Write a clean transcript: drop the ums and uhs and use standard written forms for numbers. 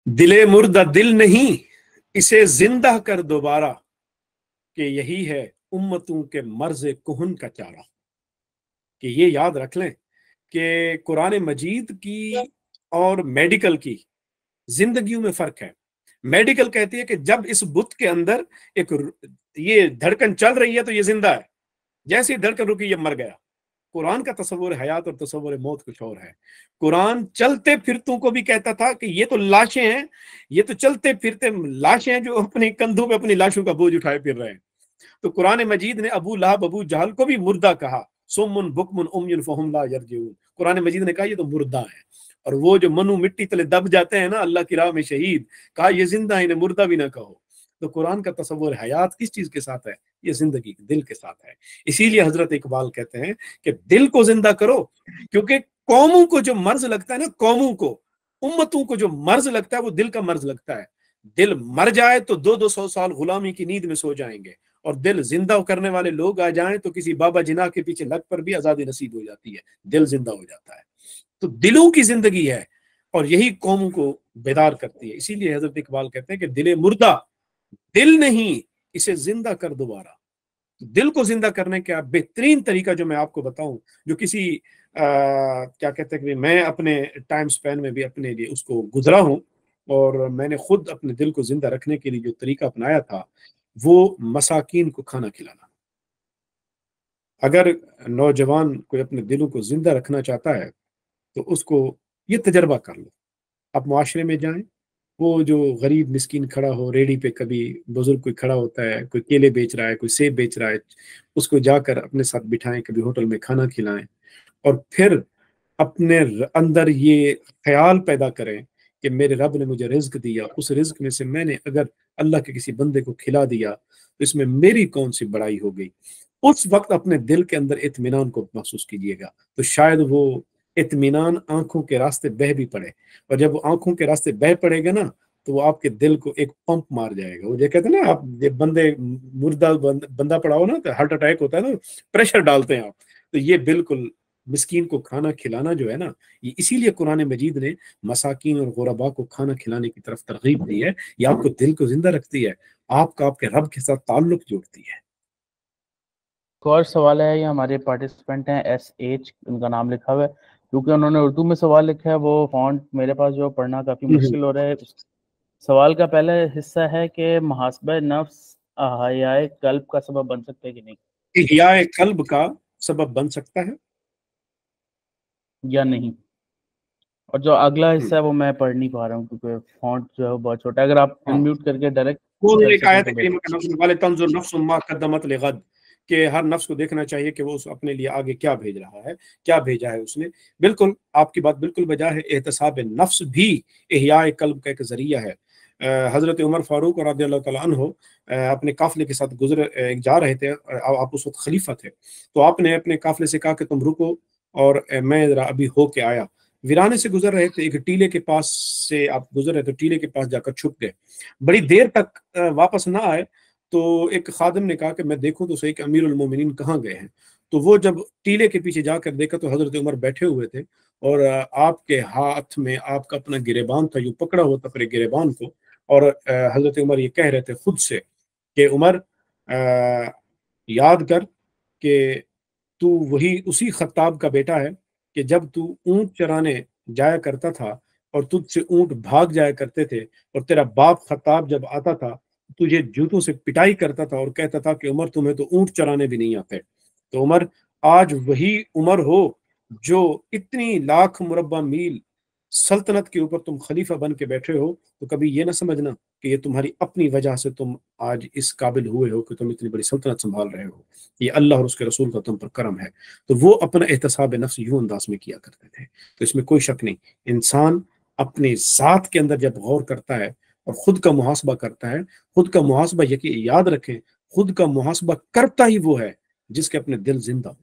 दिले मुर्दा दिल नहीं, इसे जिंदा कर दोबारा, कि यही है उम्मतों के मर्ज कुहन का चारा। कि ये याद रख लें कि कुरान मजीद की और मेडिकल की जिंदगियों में फर्क है। मेडिकल कहती है कि जब इस बुत के अंदर एक ये धड़कन चल रही है तो ये जिंदा है, जैसे ही धड़कन रुकी ये मर गया। कुरान का तस्वुर हयात और तस्वुर मौत कुछ और है। कुरान चलते फिरतों को भी कहता था कि ये तो लाशें हैं, ये तो चलते फिरते लाशें हैं जो अपने कंधों पे अपनी लाशों का बोझ उठाए फिर रहे हैं। तो कुरान मजीद ने अबू लहब अबू जहल को भी मुर्दा कहा, सुम्मुन बुकमुन उम्युन फहुम ला यरजिऊन। कुरान मजीद ने कहा ये तो मुर्दा है। और वो जो मनु मिट्टी तले दब जाते हैं ना अल्लाह की राह में शहीद, कहा ये जिंदा है, इन्हें मुर्दा भी ना कहो। तो कुरान का तस्वुर हयात किस चीज के साथ है? ये जिंदगी दिल के साथ है। इसीलिए हजरत इकबाल कहते हैं कि दिल को जिंदा करो, क्योंकि कौमों को जो मर्ज लगता है ना, कौमों को, उम्मतों को जो मर्ज लगता है वो दिल का मर्ज लगता है। दिल मर जाए तो 200-200 साल गुलामी की नींद में सो जाएंगे, और दिल जिंदा करने वाले लोग आ जाएं तो किसी बाबा जिना के पीछे लग पर भी आजादी नसीब हो जाती है, दिल जिंदा हो जाता है। तो दिलों की जिंदगी है और यही कौमों को बेदार करती है। इसीलिए हजरत इकबाल कहते हैं कि दिले मुर्दा दिल नहीं, इसे जिंदा कर दोबारा। दिल को जिंदा करने का बेहतरीन तरीका जो मैं आपको बताऊं, जो किसी क्या कहते हैं कि मैं अपने टाइम स्पैन में भी अपने लिए उसको गुजरा हूं, और मैंने खुद अपने दिल को जिंदा रखने के लिए जो तरीका अपनाया था वो मसाकीन को खाना खिलाना। अगर नौजवान कोई अपने दिलों को जिंदा रखना चाहता है तो उसको ये तजर्बा कर लो। आप मुआशरे में जाएं, वो जो गरीब मिस्कीन खड़ा हो रेडी पे, कभी बुजुर्ग कोई खड़ा होता है, कोई केले बेच रहा है, कोई सेब बेच रहा है, उसको जाकर अपने साथ बिठाएं, कभी होटल में खाना खिलाएं, और फिर अपने अंदर ये ख्याल पैदा करें कि मेरे रब ने मुझे रिज्क दिया, उस रिज्क में से मैंने अगर अल्लाह के किसी बंदे को खिला दिया तो इसमें मेरी कौन सी बड़ाई हो गई। उस वक्त अपने दिल के अंदर इत्मीनान को महसूस कीजिएगा, तो शायद वो इत्मीनान आंखों के रास्ते बह भी पड़े, और जब वो आंखों के रास्ते बह पड़ेगा ना तो वो आपके दिल को एक पंप मार जाएगा। वो जो कहते हैं ना, आप बंदे मुर्दा बंदा पड़ा हो ना तो हार्ट अटैक होता है ना, प्रेशर डालते हैं आप, तो ये बिल्कुल मिस्कीन को खाना खिलाना जो है ना, ये इसीलिए कुरान मजीद ने मसाकीन और गुरबा को खाना खिलाने की तरफ तरगीब दी है। ये आपको दिल को जिंदा रखती है, आपका आपके रब के साथ ताल्लुक जोड़ती है। एक और सवाल है, ये हमारे पार्टिसिपेंट हैं SH, उनका नाम लिखा हुआ है, क्योंकि उन्होंने उर्दू में सवाल लिखा है, वो फॉन्ट मेरे पास जो पढ़ना काफ़ी मुश्किल हो रहा है। सवाल का पहला हिस्सा है कि मुहासबा नफ्स अहयाए कल्ब का सबब बन सकता है कि नहीं? इहयाए कल्ब का सबब बन सकता है या नहीं? और जो अगला हिस्सा है वो मैं पढ़ नहीं पा रहा हूँ क्योंकि फॉन्ट जो है वो बहुत छोटा है। अगर आप अनम्यूट करके डायरेक्ट कर सकें तो बेहतर। कि हर नफ्स को देखना चाहिए कि वो उस अपने लिए आगे क्या भेज रहा है, क्या भेजा है उसने। बिल्कुल आपकी बात बिल्कुल बजा है। एहतसाब नफ्स भी इहयाए कल्ब का एक जरिया है। हजरत उमर फारूक रज़ियल्लाहु तआला अन्हु अपने काफिले के साथ जा रहे थे, आप उस वक्त खलीफा थे, तो आपने अपने काफिले से कहा कि तुम रुको और मैं जरा अभी हो के आया। वीराने से गुजर रहे थे, एक टीले के पास से आप गुजर रहे थे, टीले के पास जाकर छुप गए। बड़ी देर तक वापस ना आए तो एक खादिम ने कहा कि मैं देखूं तो सही कि अमीरुल मोमिनीन कहाँ गए हैं। तो वो जब टीले के पीछे जाकर देखा तो हजरत उमर बैठे हुए थे, और आपके हाथ में आपका अपना गिरेबान था, यूं पकड़ा हुआ था अपने गिरेबान को, और हजरत उमर ये कह रहे थे खुद से कि उमर याद कर कि तू वही उसी खत्ताब का बेटा है कि जब तू ऊंट चराने जाया करता था और तुझसे ऊंट भाग जाया करते थे, और तेरा बाप खत्ताब जब आता था तुझे जूतों से पिटाई करता था और कहता था कि उमर तुम्हें तो ऊंट चराने भी नहीं आते। तो उमर, आज वही उमर हो जो इतनी लाख मुरब्बा मील सल्तनत के ऊपर तुम खलीफा बन के बैठे हो, तो कभी ये ना समझना कि ये तुम्हारी अपनी वजह से तुम आज इस काबिल हुए हो कि तुम इतनी बड़ी सल्तनत संभाल रहे हो, ये अल्लाह और उसके रसूल का तुम पर करम है। तो वो अपना एहतसाब नफ्स यूं अंदाज में किया करते थे। तो इसमें कोई शक नहीं, इंसान अपने ज़ात के अंदर जब गौर करता है और खुद का मुहासबा करता है, खुद का मुहासबा याद रखें, खुद का मुहासबा करता ही वो है जिसके अपने दिल जिंदा हो।